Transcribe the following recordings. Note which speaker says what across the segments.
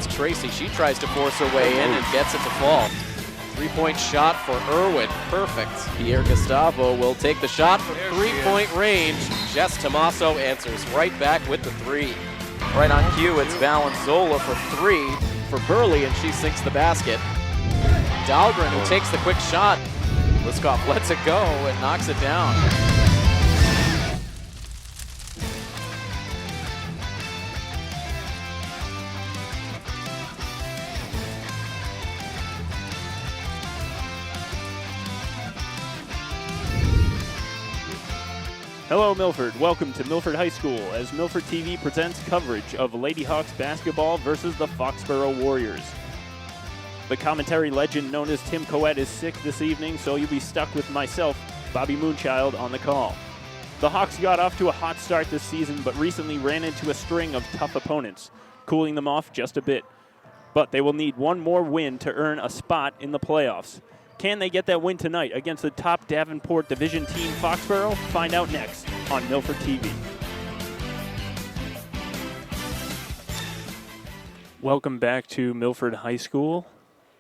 Speaker 1: It's Tracy. She tries to force her way in and gets it to fall. 3-point shot for Irwin. Perfect. Pierre Gustavo will take the shot from 3-point range. Jess Tomaso answers right back with the three. Right on cue, it's Valenzola for three for Burley, and she sinks the basket. Dahlgren, who takes the quick shot. Liskov lets it go and knocks it down.
Speaker 2: Hello, Milford. Welcome to Milford High School as Milford TV presents coverage of Lady Hawks basketball versus the Foxboro Warriors. The commentary legend known as Tim Coette is sick this evening, so you'll be stuck with myself, Bobby Moonchild, on the call. The Hawks got off to a hot start this season, but recently ran into a string of tough opponents, cooling them off just a bit. But they will need one more win to earn a spot in the playoffs. Can they get that win tonight against the top Davenport Division team Foxboro? Find out next on Milford TV. Welcome back to Milford High School.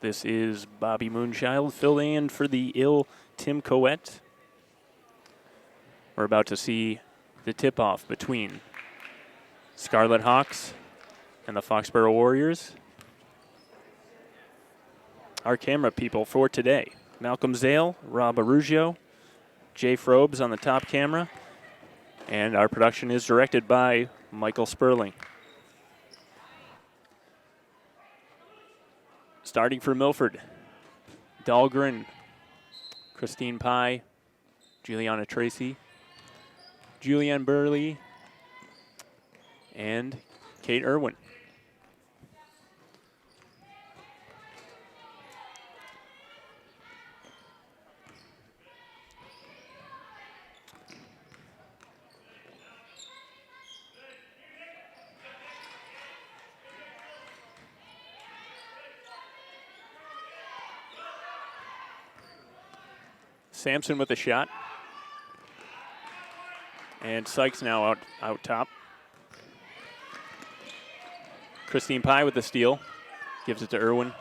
Speaker 2: This is Bobby Moonchild filling in for the ill Tim Coette. We're about to see the tip-off between Scarlet Hawks and the Foxboro Warriors. Our camera people for today: Malcolm Zale, Rob Arugio, Jay Frobes on the top camera, and our production is directed by Michael Sperling. Starting for Milford, Dahlgren, Christine Pye, Juliana Tracy, Julianne Burley, and Kate Irwin. Sampson with a shot. And Sykes now out top. Christine Pye with the steal. Gives it to Irwin.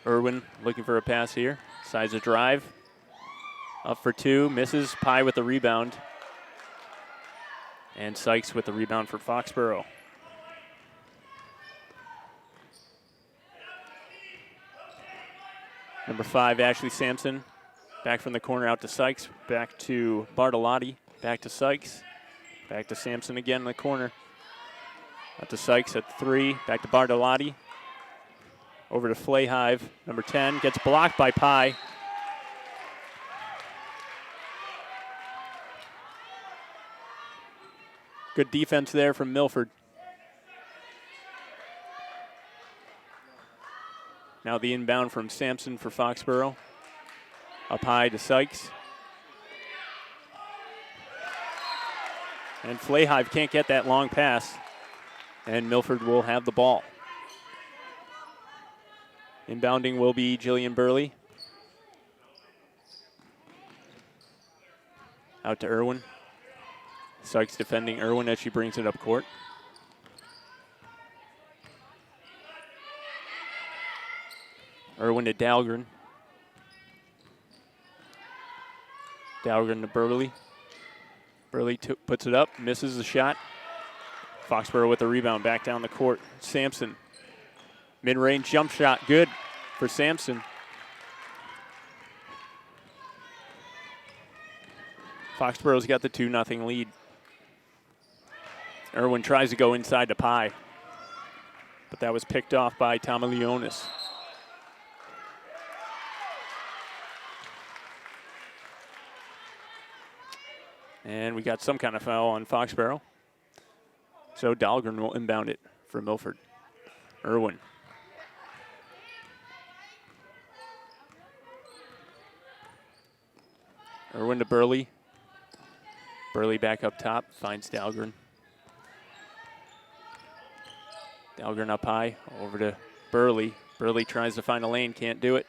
Speaker 2: Irwin looking for a pass here. Sides a drive. Up for two. Misses. Pye with the rebound. And Sykes with the rebound for Foxboro. Number 5, Ashley Sampson, back from the corner out to Sykes, back to Bartolotti, back to Sykes, back to Sampson again in the corner. Out to Sykes at 3, back to Bartolotti, over to Flayhive, number 10, gets blocked by Pye. Good defense there from Milford. Now the inbound from Sampson for Foxboro. Up high to Sykes. And Flayhive can't get that long pass. And Milford will have the ball. Inbounding will be Jillian Burley. Out to Irwin. Sykes defending Irwin as she brings it up court. Irwin to Dahlgren. Dahlgren to Burley. Burley puts it up, misses the shot. Foxboro with the rebound back down the court. Sampson. Mid-range jump shot, good for Sampson. Foxboro's got the 2-0 lead. Irwin tries to go inside to Pye, but that was picked off by Tomalionis. And we got some kind of foul on Foxboro. So Dahlgren will inbound it for Milford. Irwin. Irwin to Burley. Burley back up top, finds Dahlgren. Dahlgren up high, over to Burley. Burley tries to find a lane, can't do it.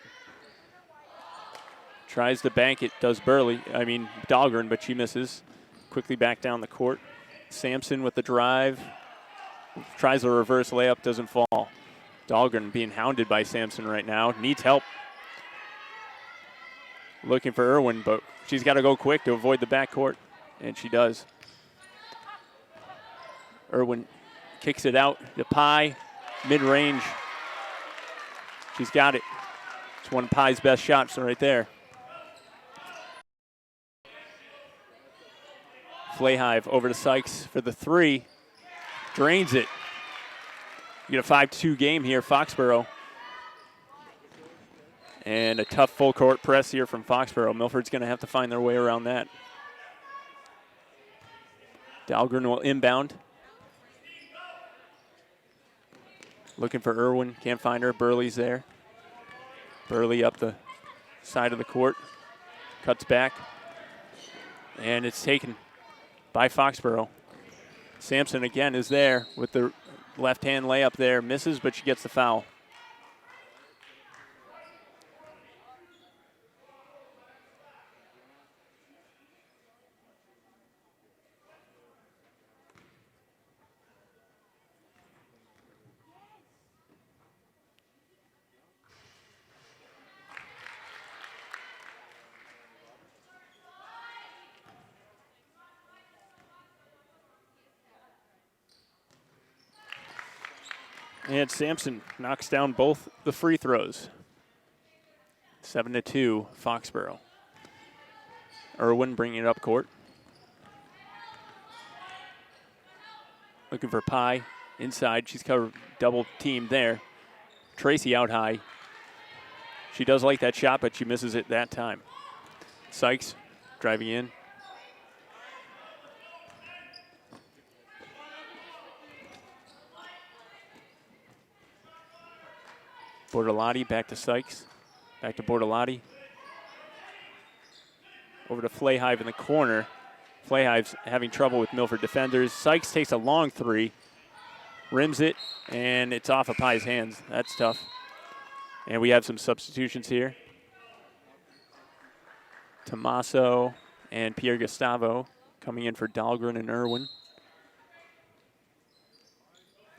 Speaker 2: Tries to bank it, does Dahlgren, but she misses. Quickly back down the court. Sampson with the drive. Tries a reverse layup, doesn't fall. Dahlgren being hounded by Sampson right now. Needs help. Looking for Irwin, but she's got to go quick to avoid the backcourt, and she does. Irwin kicks it out to Pye, mid-range. She's got it. It's one of Pye's best shots right there. Flahive over to Sykes for the three. Drains it. You get a 5-2 game here, Foxboro. And a tough full court press here from Foxboro. Milford's going to have to find their way around that. Dahlgren will inbound. Looking for Irwin, can't find her. Burley's there. Burley up the side of the court. Cuts back. And it's taken by Foxboro. Sampson again is there with the left-hand layup there. Misses, but she gets the foul. And Sampson knocks down both the free throws. 7-2, Foxboro. Irwin bringing it up court. Looking for Pye inside. She's covered double team there. Tracy out high. She does like that shot, but she misses it that time. Sykes driving in. Bortolotti back to Sykes. Back to Bortolotti. Over to Flahive in the corner. Flahive's having trouble with Milford defenders. Sykes takes a long three. Rims it, and it's off of Pye's hands. That's tough. And we have some substitutions here. Tommaso and Pierre Gustavo coming in for Dahlgren and Irwin.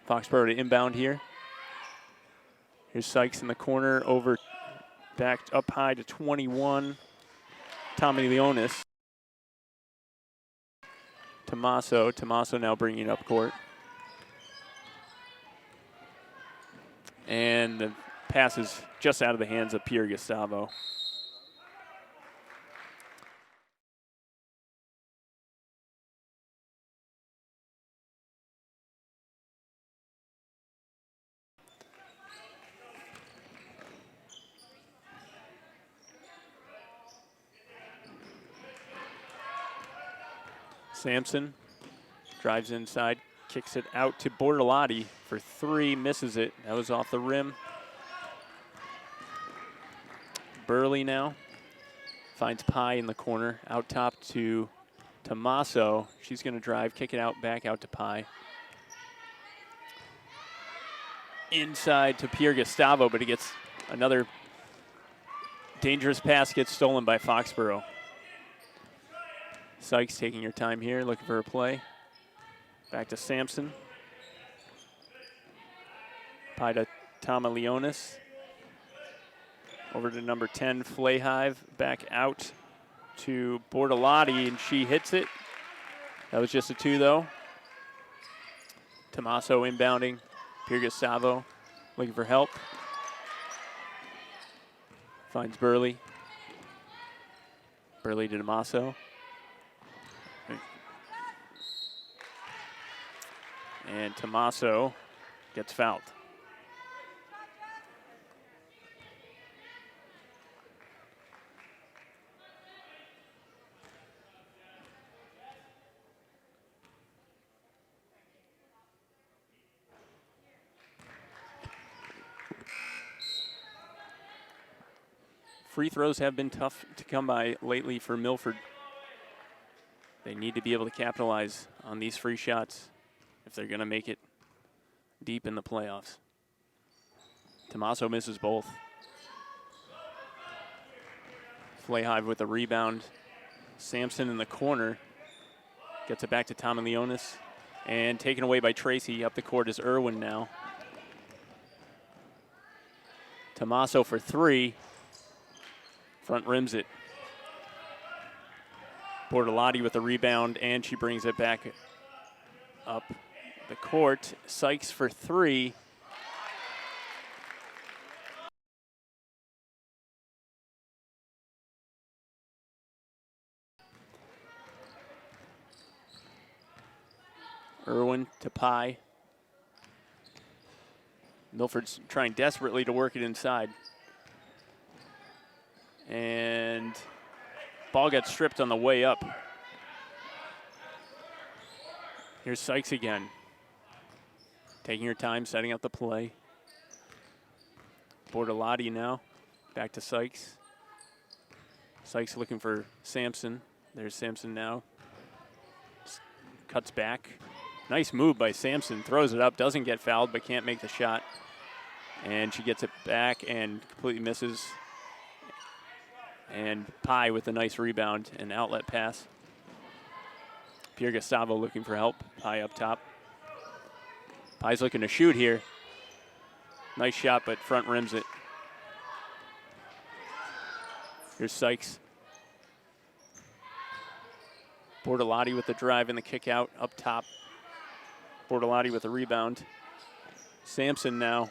Speaker 2: Foxboro to inbound here. Here's Sykes in the corner, over, back up high to 21. Tommy Leonis. Tommaso now bringing it up court. And the pass is just out of the hands of Pierre Gustavo. Sampson drives inside, kicks it out to Bortolotti for three, misses it. That was off the rim. Burley now finds Pye in the corner, out top to Tommaso. She's going to drive, kick it out, back out to Pye. Inside to Pierre Gustavo, but he gets another dangerous pass, gets stolen by Foxboro. Sykes taking her time here, looking for a play. Back to Sampson. Pye to Tama Leonis. Over to number 10, Flahive. Back out to Bortolotti, and she hits it. That was just a two, though. Tommaso inbounding. Pierre Gustavo looking for help. Finds Burley. Burley to Tommaso. And Tommaso gets fouled. Free throws have been tough to come by lately for Milford. They need to be able to capitalize on these free shots if they're going to make it deep in the playoffs. Tommaso misses both. Flahive with the rebound. Sampson in the corner. Gets it back to Tommy Leonis. And taken away by Tracy. Up the court is Irwin now. Tommaso for three. Front rims it. Bortolotti with the rebound, and she brings it back up the court. Sykes for three. Irwin to Pye. Milford's trying desperately to work it inside. And ball got stripped on the way up. Here's Sykes again. Taking her time, setting up the play. Bortolotti now. Back to Sykes. Sykes looking for Sampson. There's Sampson now. Cuts back. Nice move by Sampson. Throws it up, doesn't get fouled, but can't make the shot. And she gets it back and completely misses. And Pye with a nice rebound and outlet pass. Pierre Gustavo looking for help. Pye up top. Pye's looking to shoot here. Nice shot, but front rims it. Here's Sykes. Bortolotti with the drive and the kick out up top. Bortolotti with a rebound. Sampson now.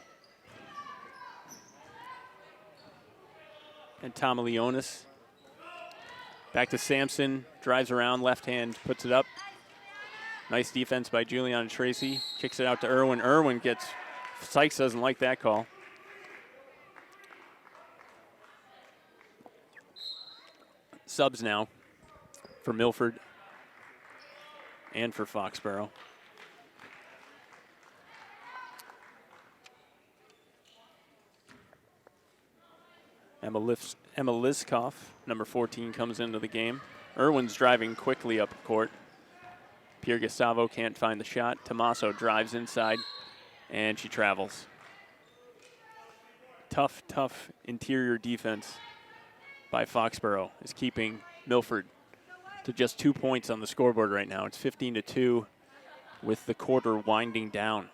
Speaker 2: And Tomilionis. Back to Sampson. Drives around, left hand, puts it up. Nice defense by Juliana Tracy. Kicks it out to Irwin. Irwin gets, Sykes doesn't like that call. Subs now for Milford and for Foxboro. Emma Liskoff, number 14, comes into the game. Irwin's driving quickly up court. Pierre Gustavo can't find the shot. Tommaso drives inside, and she travels. Tough interior defense by Foxboro is keeping Milford to just 2 points on the scoreboard right now. It's 15-2 with the quarter winding down.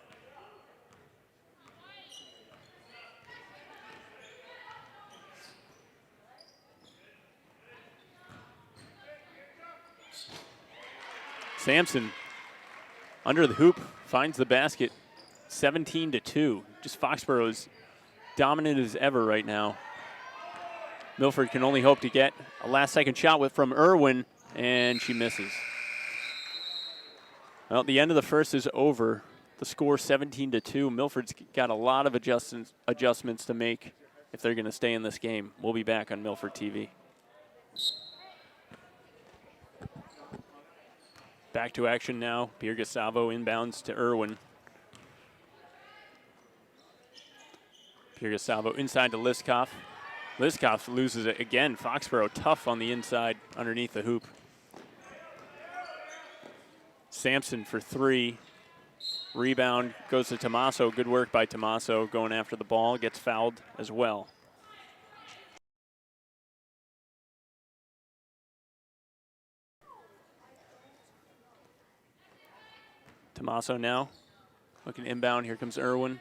Speaker 2: Sampson under the hoop finds the basket. 17-2. Just Foxboro is dominant as ever right now. Milford can only hope to get a last-second shot from Irwin, and she misses. Well, the end of the first is over. The score 17-2. Milford's got a lot of adjustments to make if they're going to stay in this game. We'll be back on Milford TV. Back to action now. Pierre Gustavo inbounds to Irwin. Pierre Gustavo inside to Liskoff. Liskoff loses it again. Foxboro tough on the inside underneath the hoop. Sampson for three. Rebound goes to Tommaso. Good work by Tommaso going after the ball. Gets fouled as well. Tommaso now looking inbound. Here comes Irwin.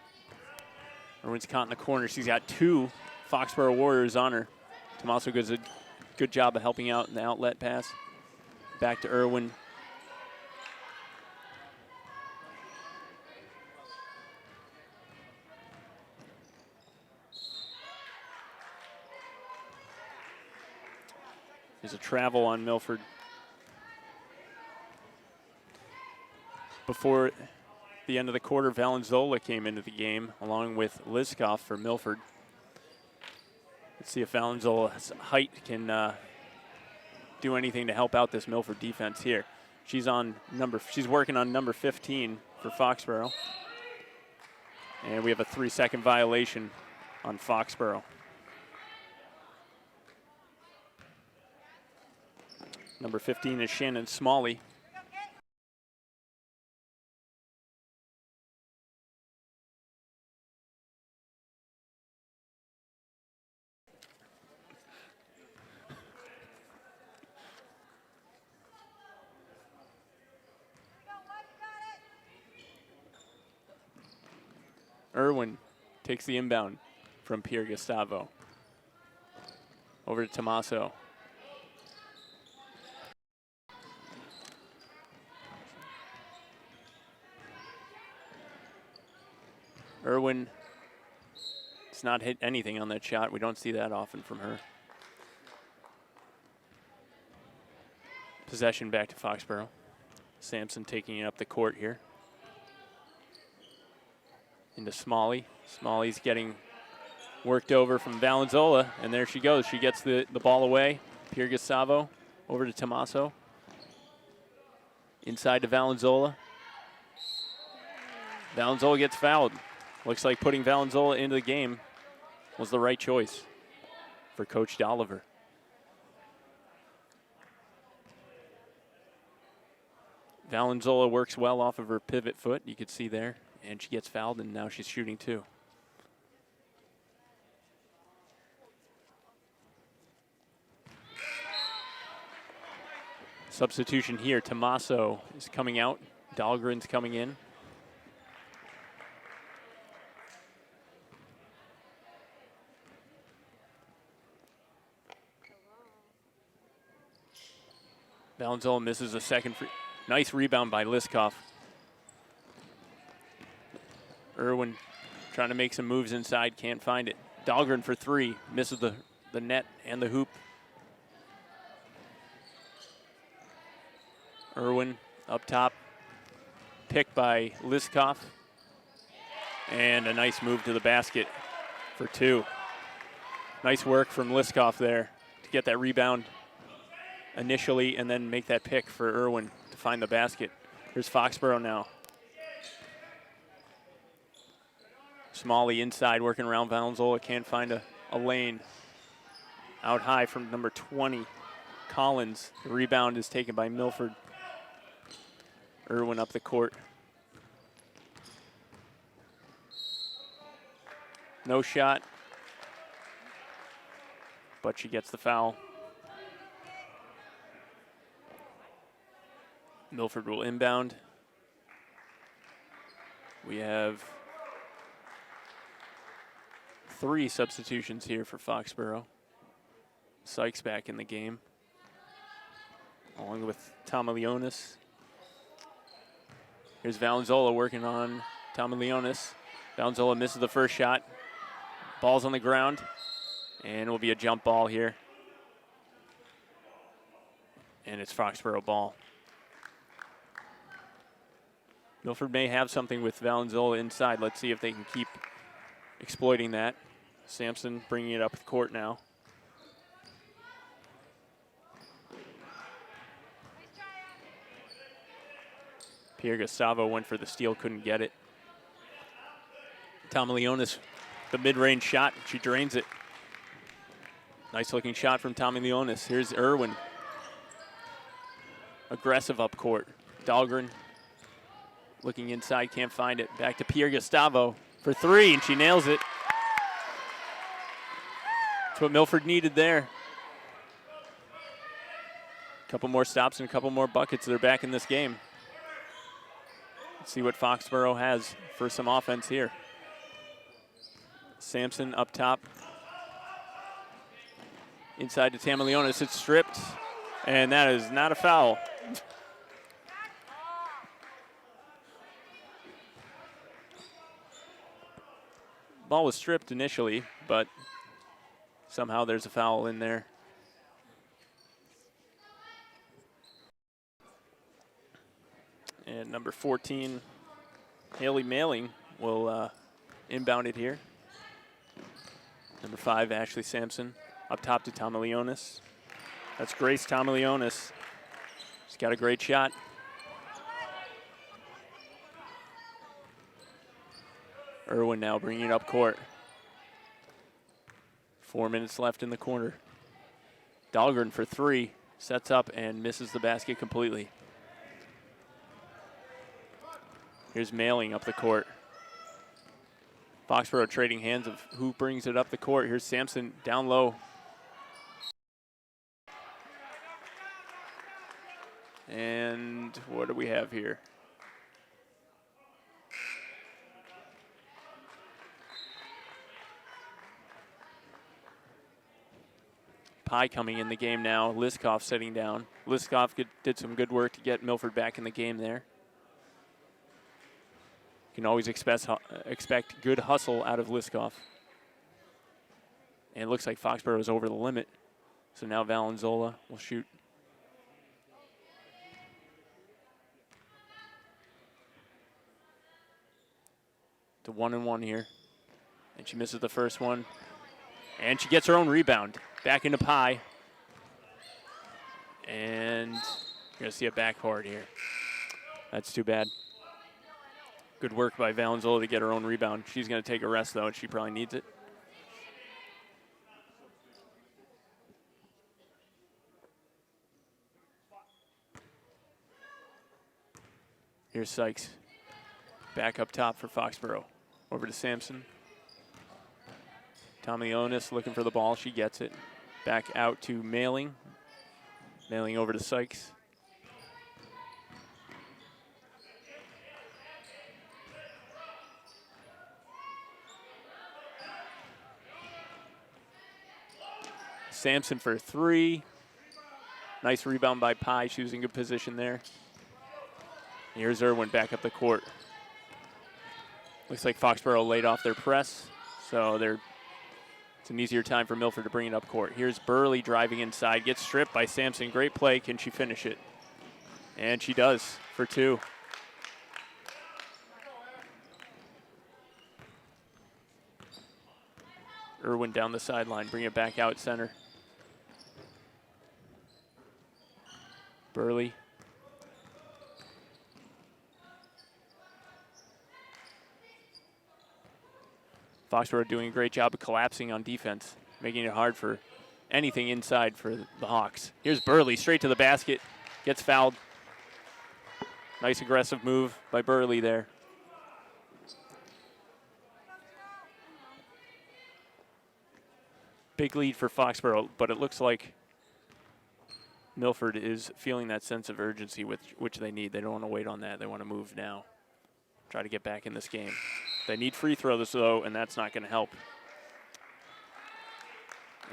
Speaker 2: Irwin's caught in the corner. She's got two Foxboro Warriors on her. Tommaso does a good job of helping out in the outlet pass. Back to Irwin. There's a travel on Milford. Before the end of the quarter, Valenzola came into the game along with Liskoff for Milford. Let's see if Valenzola's height can do anything to help out this Milford defense here. She's working on number 15 for Foxboro. And we have a 3-second violation on Foxboro. Number 15 is Shannon Smalley. Irwin takes the inbound from Pierre Gustavo. Over to Tommaso. Irwin has not hit anything on that shot. We don't see that often from her. Possession back to Foxboro. Sampson taking it up the court here. Into Smalley. Smalley's getting worked over from Valenzola, and there she goes. She gets the ball away. Pierre Gustavo over to Tommaso. Inside to Valenzola. Valenzola gets fouled. Looks like putting Valenzola into the game was the right choice for Coach Dolliver. Valenzola works well off of her pivot foot, you could see there, and she gets fouled, and now she's shooting too. Substitution here, Tommaso is coming out, Dahlgren's coming in. Valenzola misses a second free. Nice rebound by Liskov. Irwin trying to make some moves inside, can't find it. Dahlgren for three, misses the net and the hoop. Irwin up top, picked by Liskov. And a nice move to the basket for two. Nice work from Liskov there to get that rebound initially and then make that pick for Irwin to find the basket. Here's Foxboro now. Smalley inside working around Valenzola, can't find a lane. Out high from number 20, Collins. The rebound is taken by Milford. Irwin up the court. No shot, but she gets the foul. Milford will inbound. We have 3 substitutions here for Foxboro. Sykes back in the game, along with Tomilionis. Here's Valenzola working on Tomilionis. Valenzola misses the first shot. Ball's on the ground, and it will be a jump ball here. And it's Foxboro ball. Milford may have something with Valenzola inside. Let's see if they can keep exploiting that. Sampson bringing it up the court now. Pierre Gustavo went for the steal, couldn't get it. Tomilionis, the mid-range shot, she drains it. Nice looking shot from Tomilionis. Here's Irwin. Aggressive up court. Dahlgren looking inside, can't find it. Back to Pierre Gustavo for 3, and she nails it. That's what Milford needed there. A couple more stops and a couple more buckets. They're back in this game. Let's see what Foxboro has for some offense here. Sampson up top. Inside to Tomilionis, it's stripped, and that is not a foul. Ball was stripped initially, but somehow there's a foul in there. And number 14, Haley Mailing, will inbound it here. Number 5, Ashley Sampson, up top to Tomilionis. That's Grace Tomilionis. She's got a great shot. Irwin now bringing it up court. 4 minutes left in the quarter. Dahlgren for 3, sets up and misses the basket completely. Here's Mailing up the court. Foxboro trading hands of who brings it up the court. Here's Sampson down low. And what do we have here? Pye coming in the game now. Liskoff sitting down. Liskoff did some good work to get Milford back in the game there. You can always expect good hustle out of Liskoff. And it looks like Foxboro is over the limit. So now Valenzola will shoot. To 1-1 here. And she misses the first one. And she gets her own rebound. Back into Pye. And you're going to see a backcourt here. That's too bad. Good work by Valenzola to get her own rebound. She's going to take a rest, though, and she probably needs it. Here's Sykes. Back up top for Foxboro. Over to Sampson. Tomlionis looking for the ball. She gets it. Back out to Mailing. Mailing over to Sykes. Sampson for 3. Nice rebound by Pye. She was in good position there. Here's Irwin back up the court. Looks like Foxboro laid off their press, so it's an easier time for Milford to bring it up court. Here's Burley driving inside, gets stripped by Sampson. Great play. Can she finish it? And she does for 2. Irwin down the sideline, bring it back out center. Burley. Foxboro doing a great job of collapsing on defense, making it hard for anything inside for the Hawks. Here's Burley straight to the basket, gets fouled. Nice aggressive move by Burley there. Big lead for Foxboro, but it looks like Milford is feeling that sense of urgency which they need. They don't want to wait on that. They want to move now. Try to get back in this game. They need free throws, though, and that's not going to help.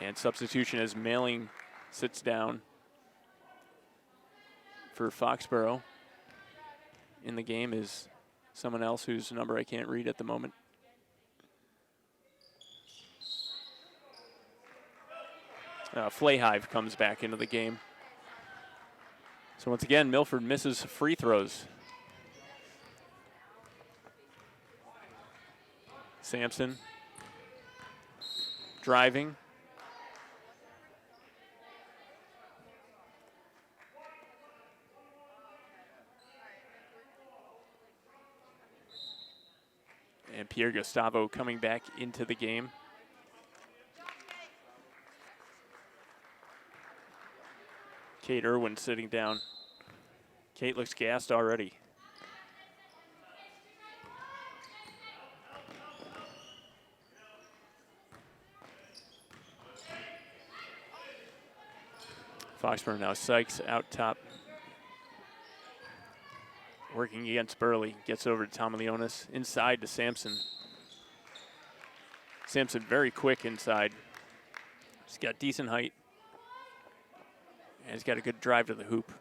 Speaker 2: And substitution as Mailing sits down for Foxboro. In the game is someone else whose number I can't read at the moment. Flayhive comes back into the game. So once again, Milford misses free throws. Sampson driving. And Pierre Gustavo coming back into the game. Kate Irwin sitting down. Kate looks gassed already. Foxboro now. Sykes out top. Working against Burley. Gets over to Tomlionis. Inside to Sampson. Sampson very quick inside. He's got decent height. And he's got a good drive to the hoop.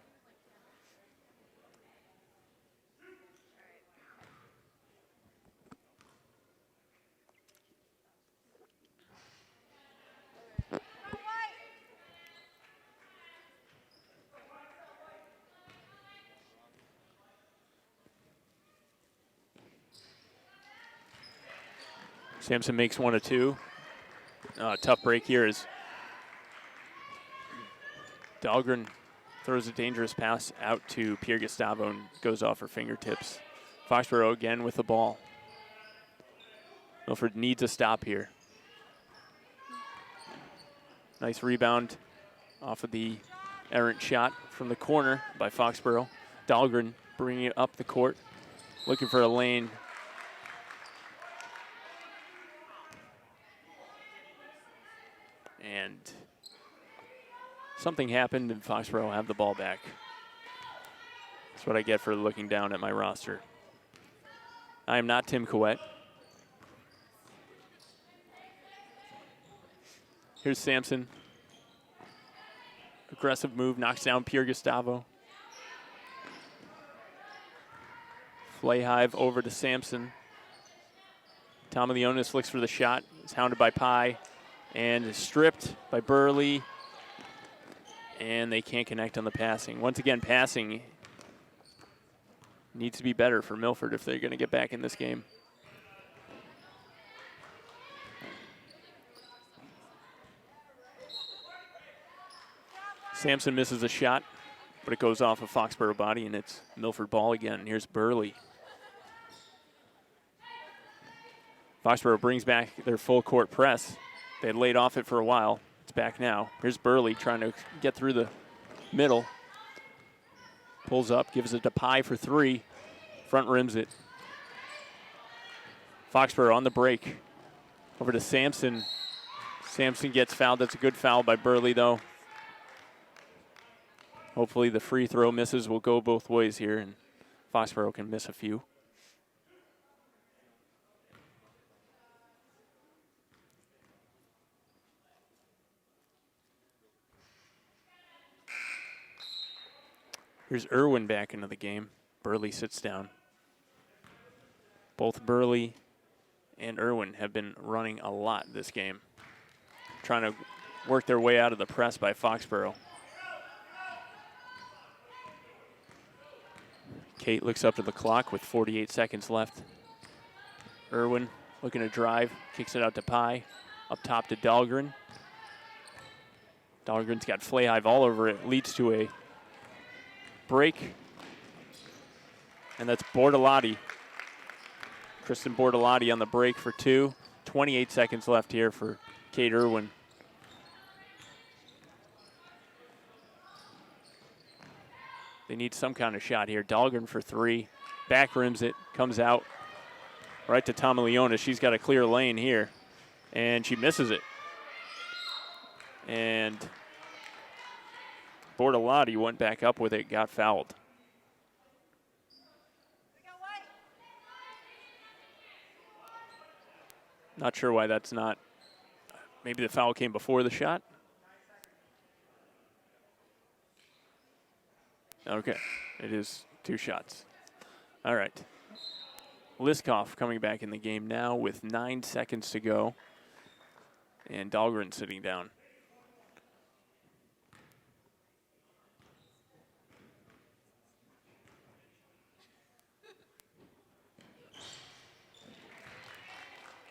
Speaker 2: Sampson makes 1 of 2. Tough break here as Dahlgren throws a dangerous pass out to Pierre Gustavo and goes off her fingertips. Foxboro again with the ball. Milford needs a stop here. Nice rebound off of the errant shot from the corner by Foxboro. Dahlgren bringing it up the court, looking for a lane. And something happened and Foxboro have the ball back. That's what I get for looking down at my roster. I am not Tim Coet. Here's Sampson. Aggressive move, knocks down Pierre Gustavo. Flayhive over to Sampson. Leonis looks for the shot. Is hounded by Pye and is stripped by Burley. And they can't connect on the passing. Once again, passing needs to be better for Milford if they're going to get back in this game. Sampson misses a shot, but it goes off a Foxboro body, and it's Milford ball again. And here's Burley. Foxboro brings back their full court press. They had laid off it for a while. It's back now. Here's Burley trying to get through the middle. Pulls up, gives it to Pye for three. Front rims it. Foxboro on the break. Over to Sampson. Sampson gets fouled. That's a good foul by Burley, though. Hopefully the free throw misses will go both ways here, and Foxboro can miss a few. Here's Irwin back into the game. Burley sits down. Both Burley and Irwin have been running a lot this game, trying to work their way out of the press by Foxboro. Kate looks up to the clock with 48 seconds left. Irwin looking to drive, kicks it out to Pye. Up top to Dahlgren. Dahlgren's got Flayhive all over it, leads to a break. And that's Bortolotti. Kristen Bortolotti on the break for two. 28 seconds left here for Kate Irwin. They need some kind of shot here. Dahlgren for three. Back rims it, comes out right to Leonis. She's got a clear lane here, and she misses it. And Bortolotti went back up with it, got fouled. Not sure why that's not. Maybe the foul came before the shot. Okay, it is two shots. All right. Liskov coming back in the game now with 9 seconds to go. And Dahlgren sitting down.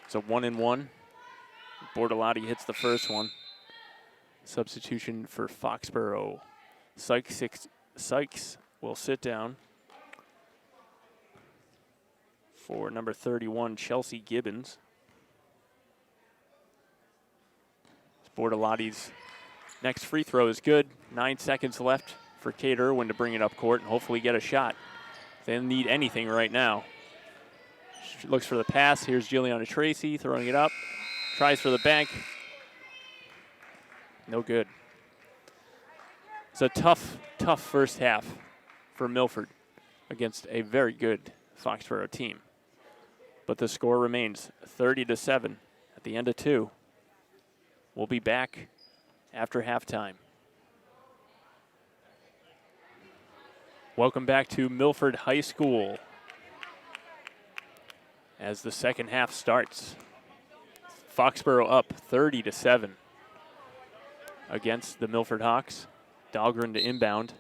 Speaker 2: It's a 1-and-1. Bortolotti hits the first one. Substitution for Foxboro. Sykes will sit down for number 31, Chelsea Gibbons. Bortolotti's next free throw is good. 9 seconds left for Kate Irwin to bring it up court and hopefully get a shot. They don't need anything right now. She looks for the pass. Here's Juliana Tracy throwing it up. Tries for the bank. No good. It's a tough first half for Milford against a very good Foxboro team. But the score remains 30-7 at the end of two. We'll be back after halftime. Welcome back to Milford High School as the second half starts. Foxboro up 30-7 against the Milford Hawks. Dahlgren to inbound.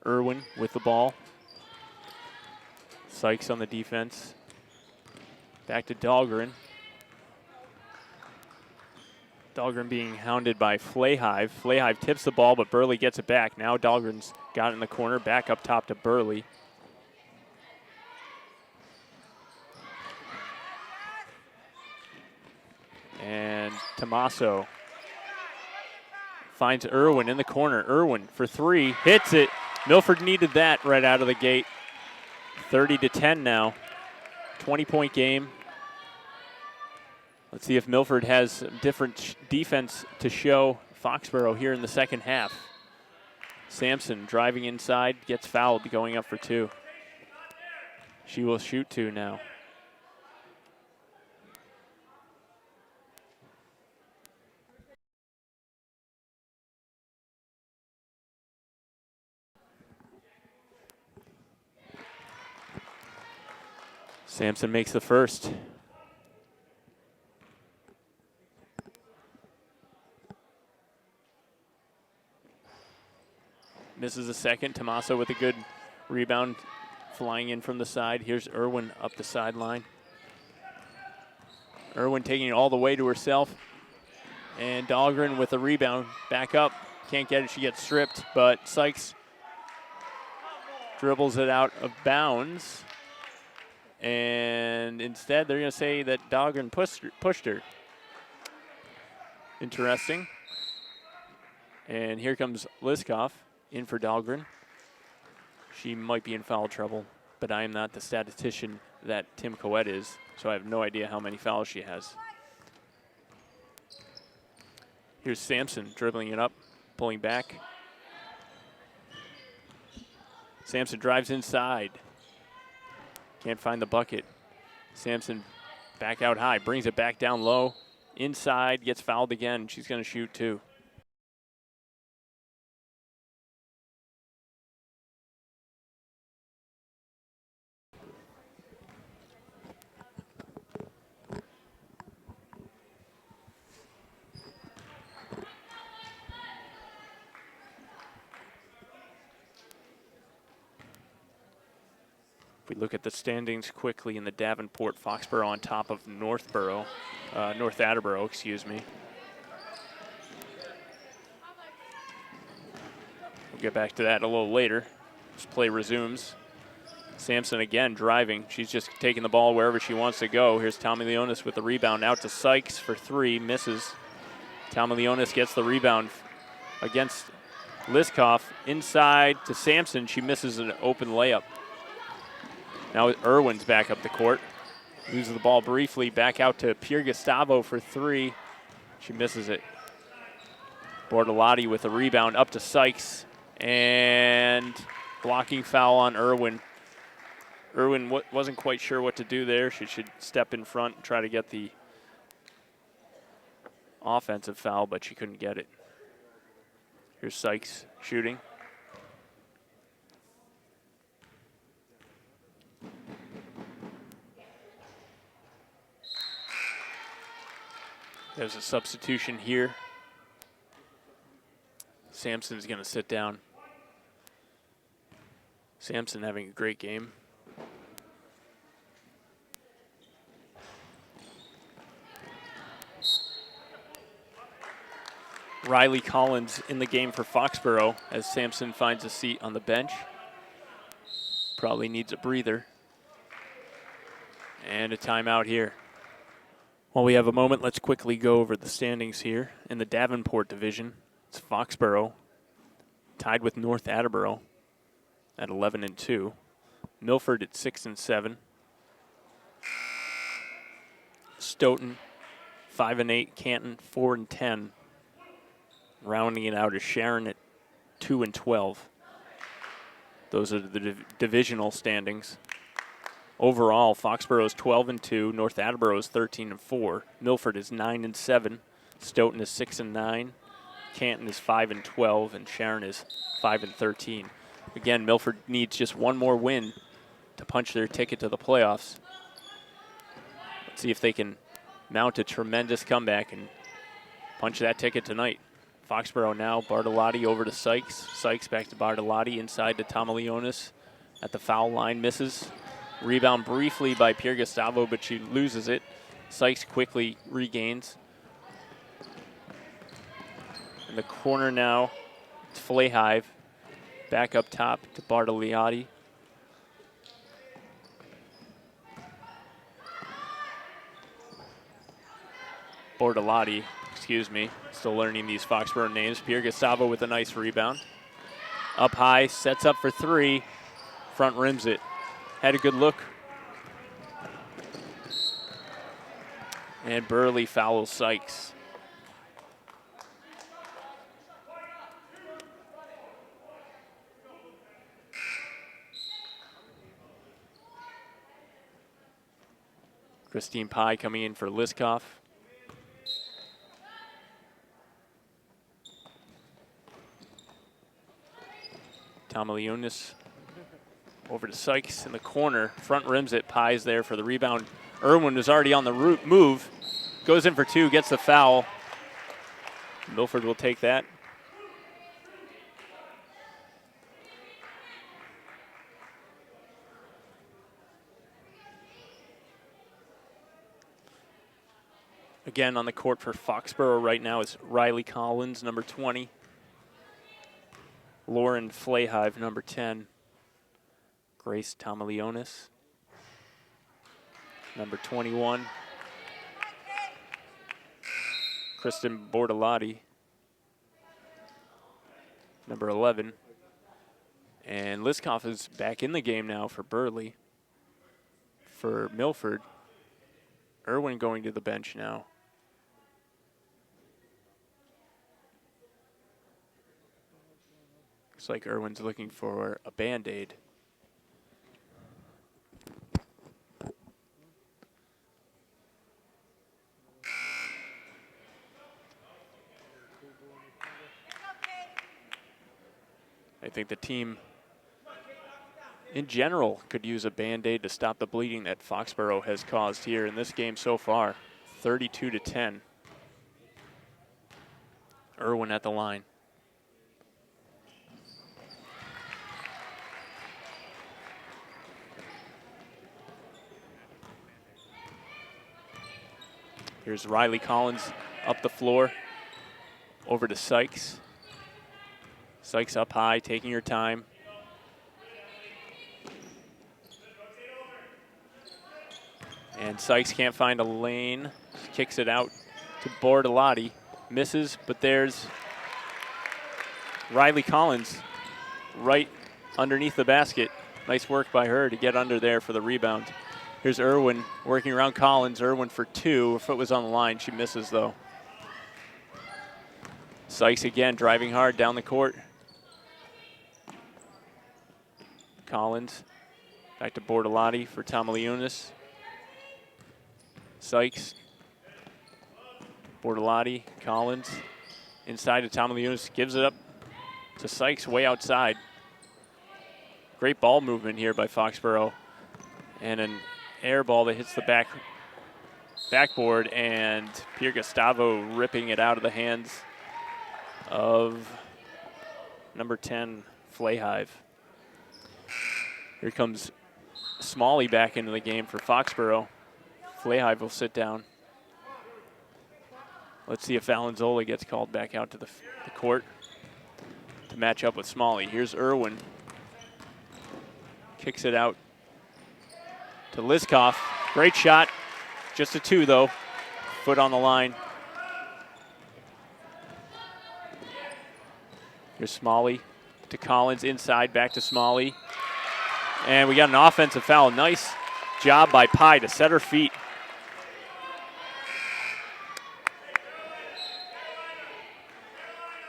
Speaker 2: Irwin with the ball. Sykes on the defense. Back to Dahlgren. Dahlgren being hounded by Flayhive. Flayhive tips the ball, but Burley gets it back. Now Dahlgren's got it in the corner. Back up top to Burley. And Tommaso finds Irwin in the corner. Irwin for three, hits it. Milford needed that right out of the gate. 30-10 now. 20-point game. Let's see if Milford has different defense to show Foxboro here in the second half. Sampson driving inside, gets fouled, going up for two. She will shoot two now. Sampson makes the first. Misses a second. Tommaso with a good rebound flying in from the side. Here's Irwin up the sideline. Irwin taking it all the way to herself. And Dahlgren with a rebound. Back up. Can't get it. She gets stripped. But Sykes dribbles it out of bounds. And instead, they're going to say that Dahlgren pushed her. Interesting. And here comes Liskoff in for Dahlgren. She might be in foul trouble, but I am not the statistician that Tim Coet is, so I have no idea how many fouls she has. Here's Sampson dribbling it up, pulling back. Sampson drives inside. Can't find the bucket. Sampson back out high, brings it back down low. Inside, gets fouled again. She's going to shoot too. If we look at the standings quickly in the Davenport, Foxboro on top of North Attleboro, excuse me. We'll get back to that a little later as play resumes. Sampson again driving. She's just taking the ball wherever she wants to go. Here's Tommy Leonis with the rebound out to Sykes for three, misses. Tommy Leonis gets the rebound against Liskoff. Inside to Sampson, she misses an open layup. Now Irwin's back up the court. Loses the ball briefly, back out to Pierre Gustavo for three. She misses it. Bortolotti with a rebound up to Sykes. And blocking foul on Irwin. Irwin wasn't quite sure what to do there. She should step in front and try to get the offensive foul, but she couldn't get it. Here's Sykes shooting. There's a substitution here. Sampson's going to sit down. Sampson having a great game. Riley Collins in the game for Foxboro as Sampson finds a seat on the bench. Probably needs a breather. And a timeout here. While we have a moment, let's quickly go over the standings here. In the Davenport division, it's Foxboro tied with North Attleboro at 11-2. Milford at 6-7. Stoughton 5-8. Canton 4-10. Rounding it out is Sharon at 2-12. Those are the divisional standings. Overall, Foxboro is 12-2. North Attleboro is 13-4. Milford is 9-7. Stoughton is 6-9. Canton is 5-12, and Sharon is 5-13. Again, Milford needs just one more win to punch their ticket to the playoffs. Let's see if they can mount a tremendous comeback and punch that ticket tonight. Foxboro now, Bartolotti over to Sykes. Sykes back to Bartolotti, inside to Tomalionis at the foul line, misses. Rebound briefly by Pierre Gustavo, but she loses it. Sykes quickly regains. In the corner now, it's Flayhive. Back up top to Bartolotti. Bortolotti, excuse me. Still learning these Foxboro names. Pierre Gustavo with a nice rebound. Up high, sets up for three. Front rims it. Had a good look. And Burley fouls Sykes. Christine Pye coming in for Liskoff. Tomalionis Over to Sykes in the corner. Front rims it. Pies there for the rebound. Irwin was already on the move. Goes in for two, gets the foul. Milford will take that. Again, on the court for Foxboro right now is Riley Collins, number 20. Lauren Flayhive, number 10. Grace Tomaleonis, number 21. Kristen Bortolotti, number 11. And Liskoff is back in the game now for Burley. For Milford, Irwin going to the bench now. Looks like Irwin's looking for a Band-Aid. I think the team in general could use a Band-Aid to stop the bleeding that Foxboro has caused here in this game so far. 32-10. Irwin at the line. Here's Riley Collins up the floor, over to Sykes. Sykes up high, taking her time. And Sykes can't find a lane. Kicks it out to Bortolotti. Misses, but there's Riley Collins right underneath the basket. Nice work by her to get under there for the rebound. Here's Irwin working around Collins. Irwin for two. Her foot was on the line. She misses, though. Sykes again driving hard down the court. Collins back to Bortolotti for Tomaleonis. Sykes, Bortolotti, Collins, inside to Tomaleonis, gives it up to Sykes way outside. Great ball movement here by Foxboro. And an air ball that hits the backboard, and Pierre Gustavo ripping it out of the hands of number 10, Flayhive. Here comes Smalley back into the game for Foxboro. Flayhive will sit down. Let's see if Valenzola gets called back out to the court to match up with Smalley. Here's Irwin. Kicks it out to Liskoff. Great shot. Just a two, though. Foot on the line. Here's Smalley to Collins inside, back to Smalley. And we got an offensive foul. Nice job by Pye to set her feet.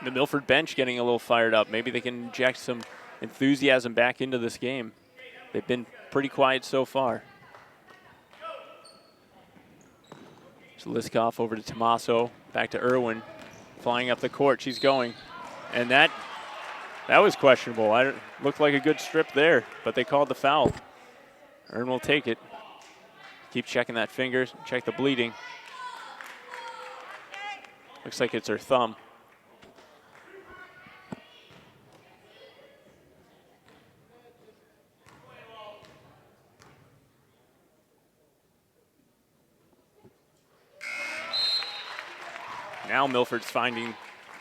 Speaker 2: The Milford bench getting a little fired up. Maybe they can inject some enthusiasm back into this game. They've been pretty quiet so far. So Liskoff over to Tommaso, back to Irwin, flying up the court. She's going, and that was questionable. Looked like a good strip there, but they called the foul. Irwin will take it. Keep checking that finger, check the bleeding. Looks like it's her thumb. Now Milford's finding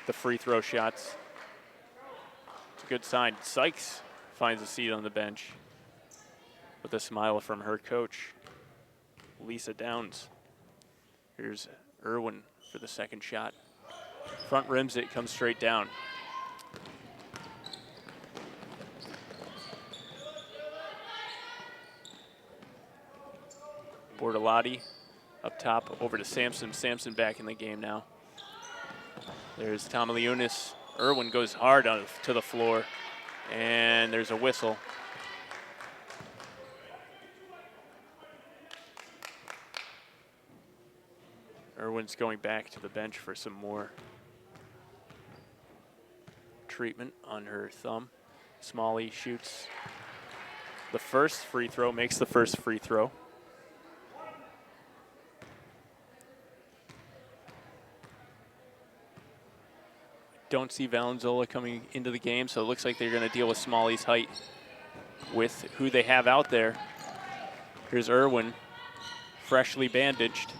Speaker 2: the free throw shots. It's a good sign. Sykes finds a seat on the bench with a smile from her coach, Lisa Downs. Here's Irwin for the second shot. Front rims it, comes straight down. Bortolotti up top, over to Sampson. Sampson back in the game now. There's Tomaleonis. Irwin goes hard to the floor, and there's a whistle. Irwin's going back to the bench for some more treatment on her thumb. Smalley shoots the first free throw, makes the first free throw. Don't see Valenzola coming into the game, so it looks like they're going to deal with Smalley's height with who they have out there. Here's Irwin, freshly bandaged.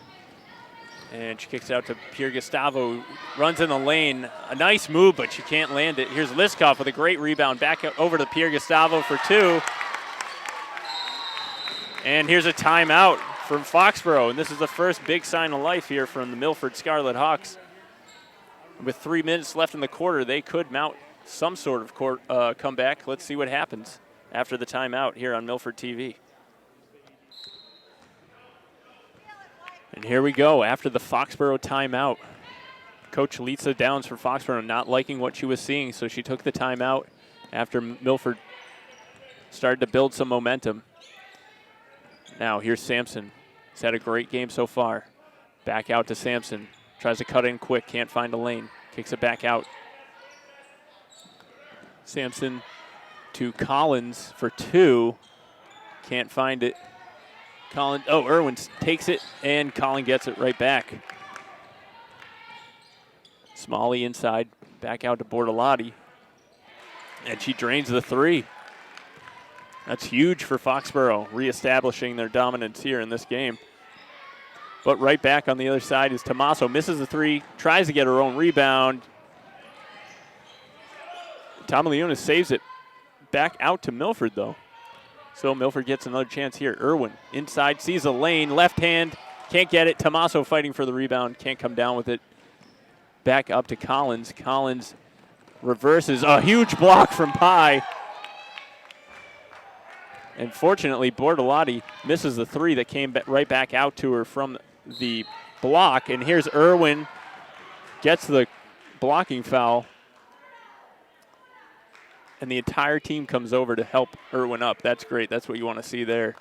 Speaker 2: And she kicks out to Pierre Gustavo, runs in the lane. A nice move, but she can't land it. Here's Liskov with a great rebound. Back over to Pierre Gustavo for two. And here's a timeout from Foxboro. And this is the first big sign of life here from the Milford Scarlet Hawks. With 3 minutes left in the quarter, they could mount some sort of comeback. Let's see what happens after the timeout here on Milford TV. And here we go after the Foxboro timeout. Coach Lisa Downs for Foxboro not liking what she was seeing, so she took the timeout after Milford started to build some momentum. Now here's Sampson. He's had a great game so far. Back out to Sampson. Tries to cut in quick, can't find a lane. Kicks it back out. Sampson to Collins for two. Can't find it. Irwin takes it, and Collin gets it right back. Smalley inside, back out to Bortolotti. And she drains the three. That's huge for Foxboro, reestablishing their dominance here in this game. But right back on the other side is Tomaso. Misses the three, tries to get her own rebound. Tomaliunas saves it back out to Milford, though. So Milford gets another chance here. Irwin inside, sees a lane, left hand, can't get it. Tomaso fighting for the rebound, can't come down with it. Back up to Collins. Collins reverses a huge block from Pye. And fortunately, Bortolotti misses the three that came right back out to her from the block. And here's Irwin, gets the blocking foul. And the entire team comes over to help Irwin up. That's great. That's what you want to see there.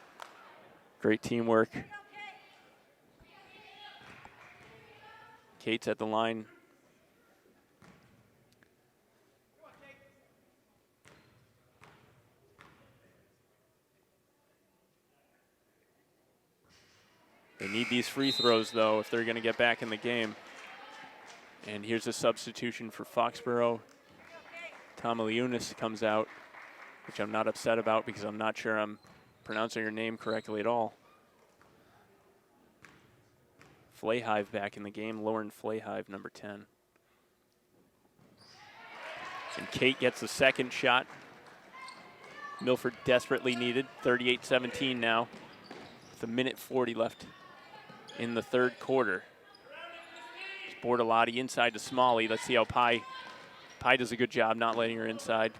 Speaker 2: Great teamwork. Kate's at the line. They need these free throws, though, if they're going to get back in the game. And here's a substitution for Foxboro. Tomaliunas comes out, which I'm not upset about because I'm not sure I'm pronouncing her name correctly at all. Flayhive back in the game, Lauren Flayhive, number 10. And Kate gets the second shot. Milford desperately needed, 38-17 now, with 1:40 left in the third quarter. Bortolotti inside to Smalley. Let's see how Pye does a good job not letting her inside.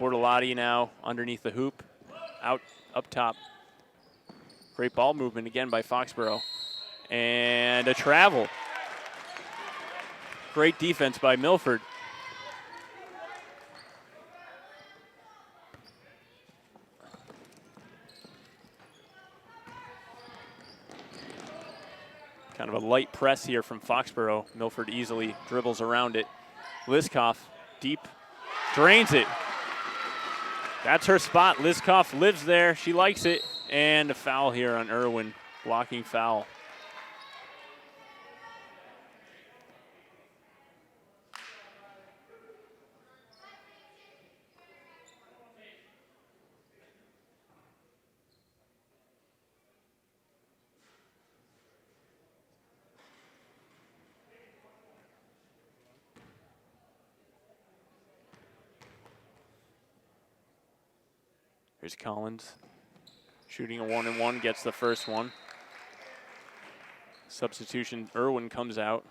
Speaker 2: Bortolotti now underneath the hoop, out up top. Great ball movement again by Foxboro. And a travel. Great defense by Milford. Kind of a light press here from Foxboro. Milford easily dribbles around it. Liskov, deep, drains it. That's her spot. Liskov lives there. She likes it. And a foul here on Irwin, blocking foul. Here's Collins, shooting a 1-and-1, gets the first one. Substitution, Irwin comes out.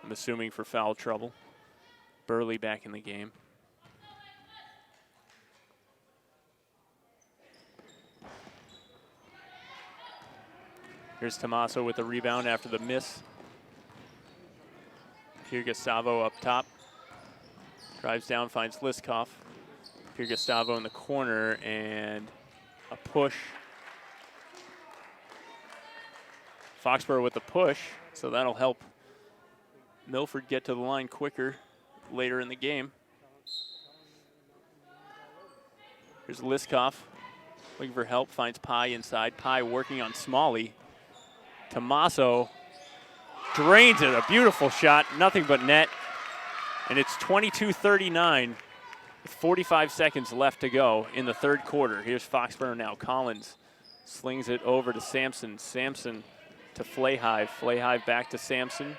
Speaker 2: I'm assuming for foul trouble. Burley back in the game. Here's Tomaso with the rebound after the miss. Here Gustavo up top. Drives down, finds Liskov. Here Gustavo in the corner, and a push. Foxboro with the push, so that'll help Milford get to the line quicker later in the game. Here's Liskoff looking for help, finds Pye inside. Pye working on Smalley. Tommaso drains it, a beautiful shot, nothing but net. And it's 22-39 with 45 seconds left to go in the third quarter. Here's Foxborough now. Collins slings it over to Sampson. Sampson to Flayhive. Flayhive back to Sampson.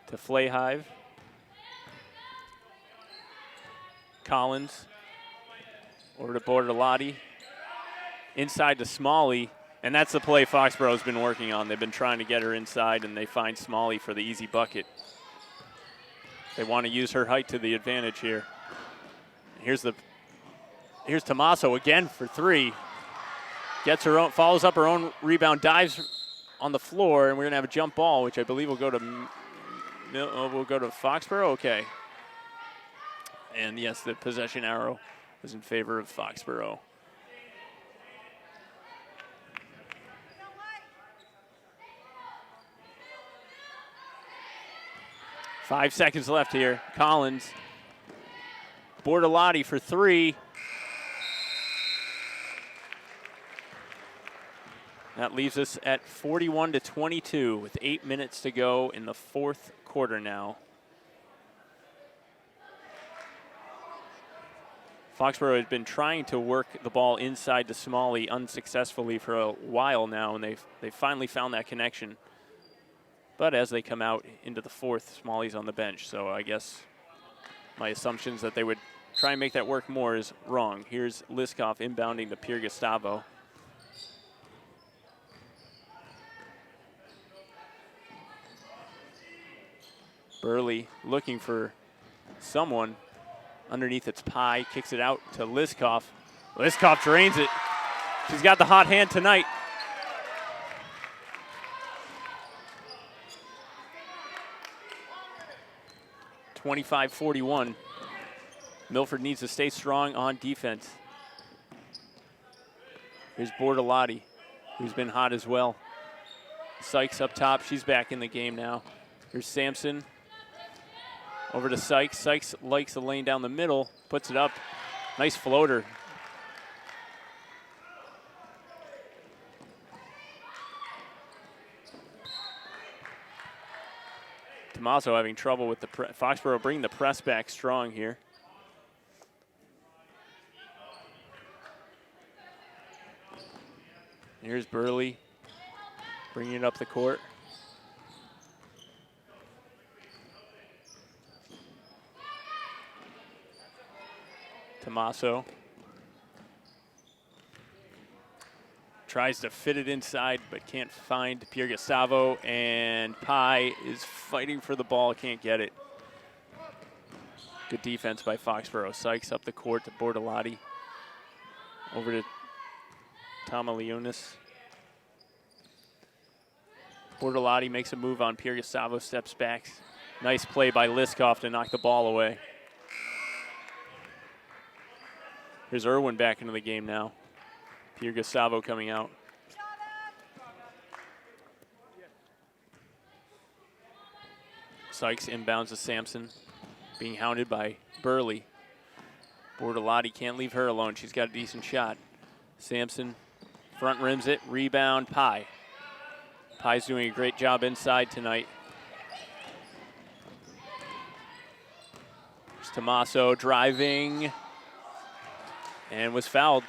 Speaker 2: To Flayhive. Collins over to Bortolotti. Inside to Smalley. And that's the play Foxborough's been working on. They've been trying to get her inside, and they find Smalley for the easy bucket. They want to use her height to the advantage here. Here's Tommaso again for three. Gets her own, follows up her own rebound, dives on the floor, and we're gonna have a jump ball, which I believe will go to Foxborough. Okay. And yes, the possession arrow was in favor of Foxborough. Five seconds left here. Collins. Bortolotti for three. That leaves us at 41-22 with 8 minutes to go in the fourth quarter now. Foxborough has been trying to work the ball inside to Smalley unsuccessfully for a while now, and they've finally found that connection. But as they come out into the fourth, Smalley's on the bench. So I guess my assumptions that they would try and make that work more is wrong. Here's Liskoff inbounding to Pierre Gustavo. Burley looking for someone. Underneath it's Pye, kicks it out to Liskoff. Liskoff drains it. She's got the hot hand tonight. (25-41). Milford needs to stay strong on defense. Here's Bortolotti, who's been hot as well. Sykes up top. She's back in the game now. Here's Sampson. Over to Sykes. Sykes likes the lane down the middle, puts it up. Nice floater. Tommaso having trouble with the Foxborough bringing the press back strong here. Here's Burley bringing it up the court. Tommaso tries to fit it inside, but can't find Pierre Gustavo, and Pye is fighting for the ball, can't get it. Good defense by Foxborough. Sykes up the court to Bortolotti. Over to Tomaliunas. Bortolotti makes a move on Pierre Gustavo, steps back. Nice play by Liskoff to knock the ball away. Here's Irwin back into the game now. Pierre Gustavo coming out. Sykes inbounds to Sampson, being hounded by Burley. Bortolotti can't leave her alone. She's got a decent shot. Sampson front rims it, rebound, Pye. Pye's doing a great job inside tonight. There's Tommaso driving and was fouled.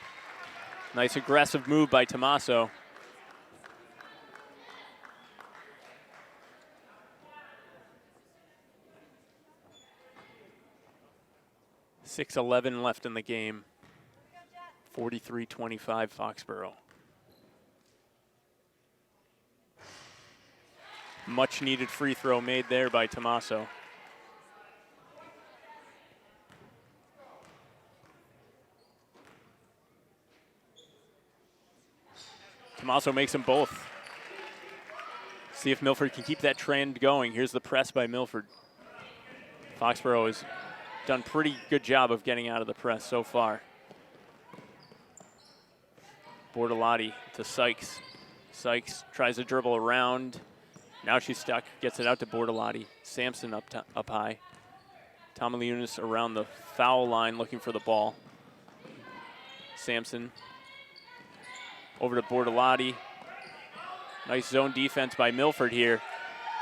Speaker 2: Nice aggressive move by Tommaso. .6:11 left in the game. 43-25 Foxborough. Much needed free throw made there by Tommaso. Tommaso makes them both. See if Milford can keep that trend going. Here's the press by Milford. Foxborough has done pretty good job of getting out of the press so far. Bortolotti to Sykes. Sykes tries to dribble around. Now she's stuck, gets it out to Bortolotti. Sampson up high. Tomaliunas around the foul line looking for the ball. Sampson over to Bortolotti. Nice zone defense by Milford here.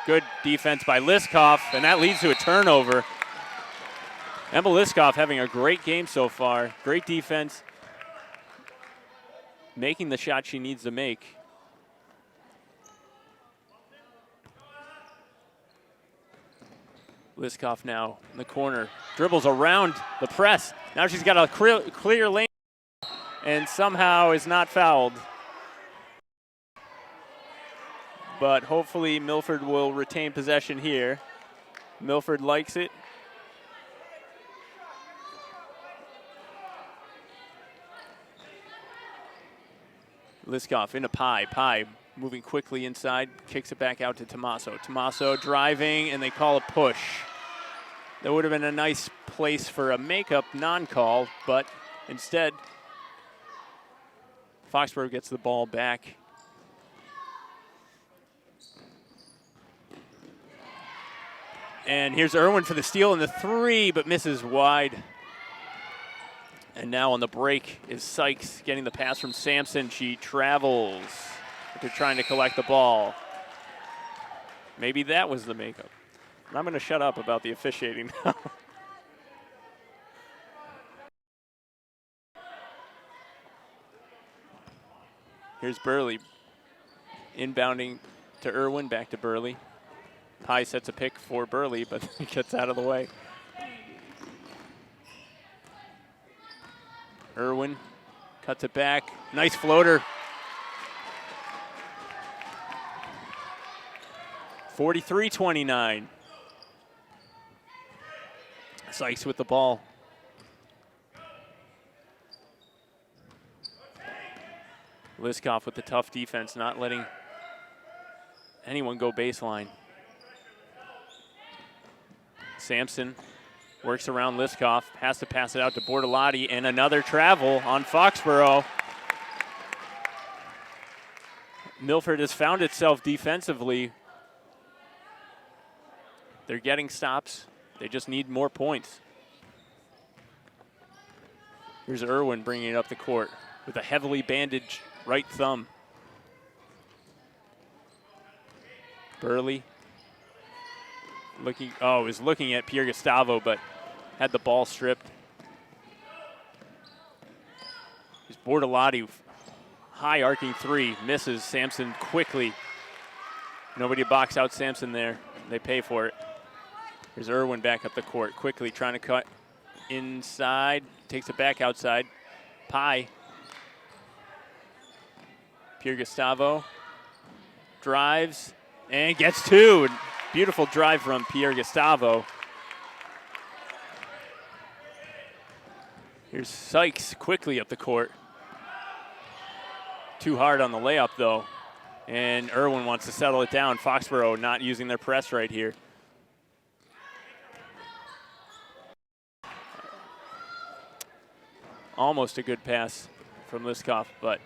Speaker 2: Good defense by Liskoff, and that leads to a turnover. Emma Liskoff having a great game so far. Great defense, making the shot she needs to make. Liskoff now in the corner, dribbles around the press. Now she's got a clear lane and somehow is not fouled. But hopefully Milford will retain possession here. Milford likes it. Liskoff into Pye. Pye moving quickly inside, kicks it back out to Tomaso. Tomaso driving, and they call a push. That would have been a nice place for a makeup non-call, but instead, Foxboro gets the ball back. And here's Irwin for the steal and the three, but misses wide. And now on the break is Sykes getting the pass from Sampson. She travels. They're trying to collect the ball. Maybe that was the makeup. I'm going to shut up about the officiating now. Here's Burley. Inbounding to Irwin, back to Burley. Pye sets a pick for Burley, but he gets out of the way. Irwin cuts it back. Nice floater. 43-29. Sykes with the ball. Liskoff with the tough defense, not letting anyone go baseline. Sampson works around Liskoff, has to pass it out to Bortolotti, and another travel on Foxboro. Milford has found itself defensively. They're getting stops. They just need more points. Here's Irwin bringing it up the court with a heavily bandaged right thumb. Burley was looking at Pierre Gustavo, but had the ball stripped. Here's Bortolotti, high arcing three, misses. Sampson quickly. Nobody box out Sampson there. They pay for it. Here's Irwin back up the court, quickly trying to cut inside, takes it back outside. Pye. Pierre Gustavo drives and gets two. Beautiful drive from Pierre Gustavo. Here's Sykes quickly up the court. Too hard on the layup though. And Irwin wants to settle it down. Foxboro not using their press right here. Almost a good pass from Liskoff, but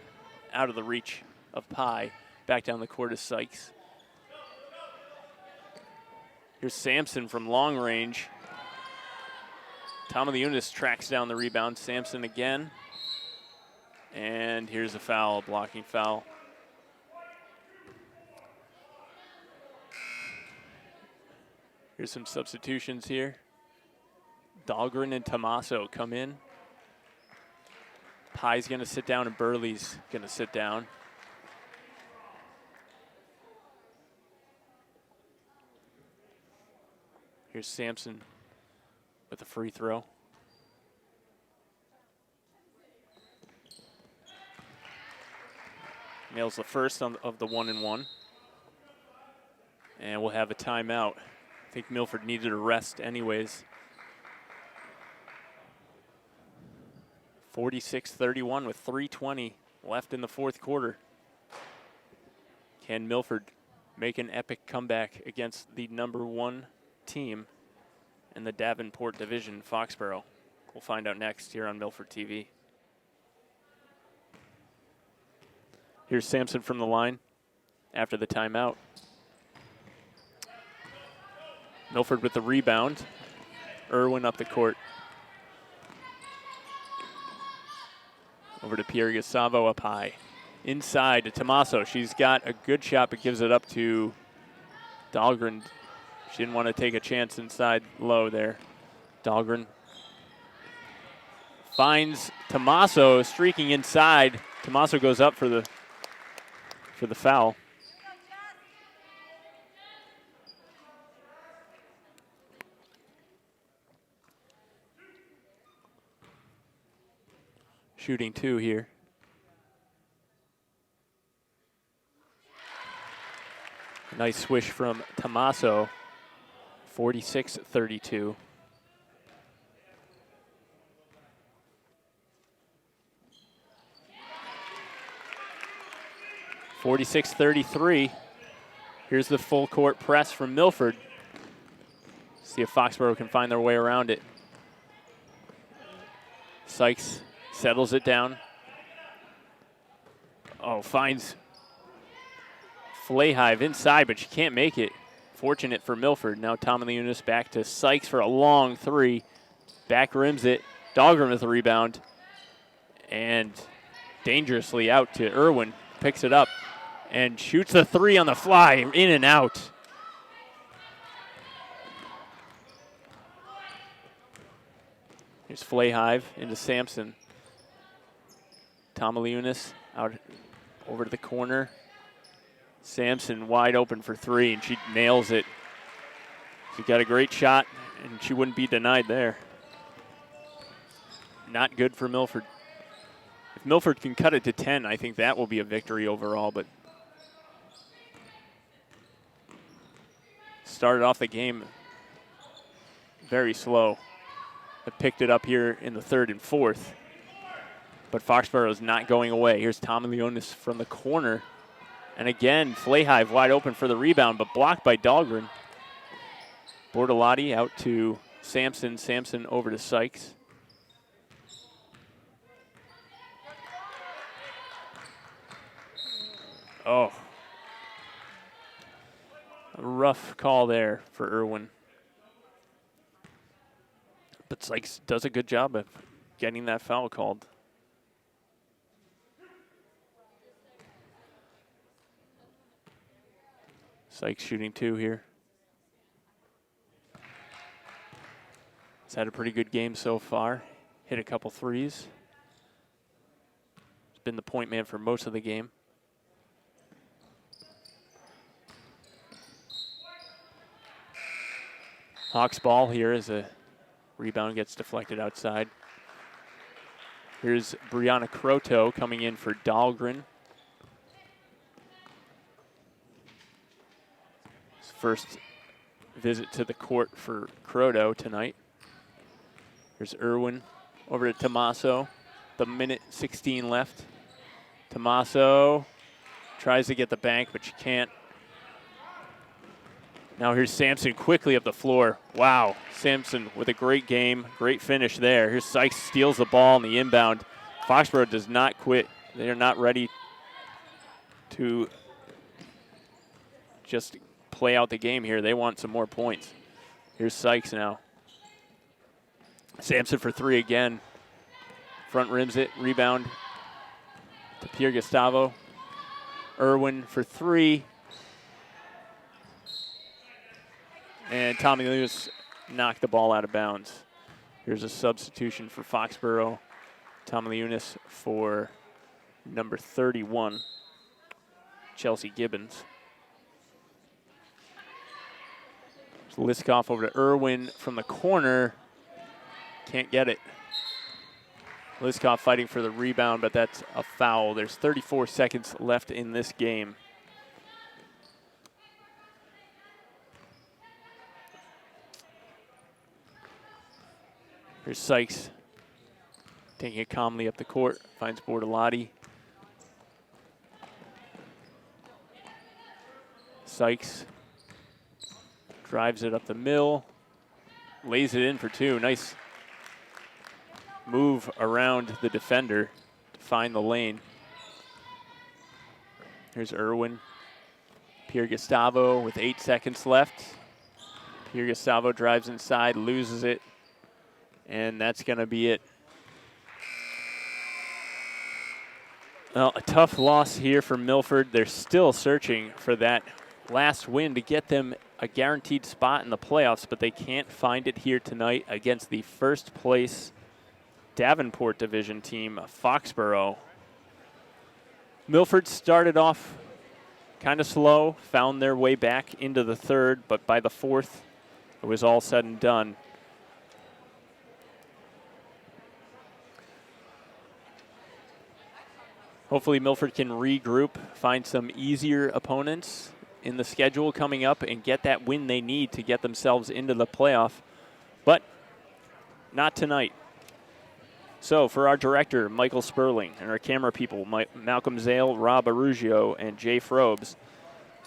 Speaker 2: out of the reach of Pye. Back down the court is Sykes. Here's Sampson from long range. Tomaliunas tracks down the rebound. Sampson again. And here's a foul, a blocking foul. Here's some substitutions here. Dahlgren and Tomaso come in. Pye's going to sit down and Burley's going to sit down. Here's Sampson with a free throw. Nails the first of the 1-and-1. And we'll have a timeout. I think Milford needed a rest anyways. 46-31 with 3:20 left in the fourth quarter. Can Milford make an epic comeback against the #1 team in the Davenport Division, Foxboro? We'll find out next here on Milford TV. Here's Sampson from the line after the timeout. Milford with the rebound. Irwin up the court. Over to Pierre Gustavo up high. Inside to Tomaso. She's got a good shot, but gives it up to Dahlgren. She didn't want to take a chance inside low there. Dahlgren finds Tomaso streaking inside. Tomaso goes up for the foul. Shooting 2 here. Nice swish from Tomaso. 46-32. Here's the full court press from Milford. See if Foxboro can find their way around it. Sykes settles it down. Oh, finds Flayhive inside, but she can't make it. Fortunate for Milford. Now Tomaliunas back to Sykes for a long 3. Back rims it. Dahlgren with the rebound. And dangerously out to Irwin. Picks it up and shoots the 3 on the fly. In and out. Here's Flayhive into Sampson. Tomaliunas out over to the corner. Sampson wide open for 3, and she nails it. She got a great shot, and she wouldn't be denied there. Not good for Milford. If Milford can cut it to 10, I think that will be a victory overall, but started off the game very slow. Have picked it up here in the 3rd and 4th, but Foxboro is not going away. Here's Tomaliunas from the corner. And again, Flayhive wide open for the rebound, but blocked by Dahlgren. Bortolotti out to Sampson. Sampson over to Sykes. Oh. A rough call there for Irwin. But Sykes does a good job of getting that foul called. Sykes shooting 2 here. He's had a pretty good game so far. Hit a couple threes. He's been the point man for most of the game. Hawks ball here as a rebound gets deflected outside. Here's Brianna Croto coming in for Dahlgren. First visit to the court for Croto tonight. Here's Irwin over to Tomaso. The minute 16 left. Tomaso tries to get the bank, but she can't. Now here's Sampson quickly up the floor. Wow, Sampson with a great game, great finish there. Here's Sykes steals the ball in the inbound. Foxboro does not quit. They are not ready to just play out the game here. They want some more points. Here's Sykes now. Sampson for 3 again. Front rims it, rebound to Pierre Gustavo. Irwin for 3. And Tommy Lewis knocked the ball out of bounds. Here's a substitution for Foxboro. Tommy Lewis for number 31, Chelsea Gibbons. Liskoff over to Irwin from the corner. Can't get it. Liskoff fighting for the rebound, but that's a foul. There's 34 seconds left in this game. Here's Sykes taking it calmly up the court. Finds Bortolotti. Sykes drives it up the mill, lays it in for 2. Nice move around the defender to find the lane. Here's Irwin. Pierre Gustavo with 8 seconds left. Pierre Gustavo drives inside, loses it, and that's going to be it. Well, a tough loss here for Milford. They're still searching for that last win to get them a guaranteed spot in the playoffs, but they can't find it here tonight against the first place Davenport Division team, Foxboro. Milford started off kind of slow, found their way back into the third, but by the fourth, it was all said and done. Hopefully Milford can regroup, find some easier opponents in the schedule coming up, and get that win they need to get themselves into the playoff. But not tonight. So for our director, Michael Sperling, and our camera people, Malcolm Zale, Rob Arugio, and Jay Frobes,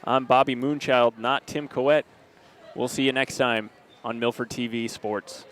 Speaker 2: I'm Bobby Moonchild, not Tim Coet. We'll see you next time on Milford TV Sports.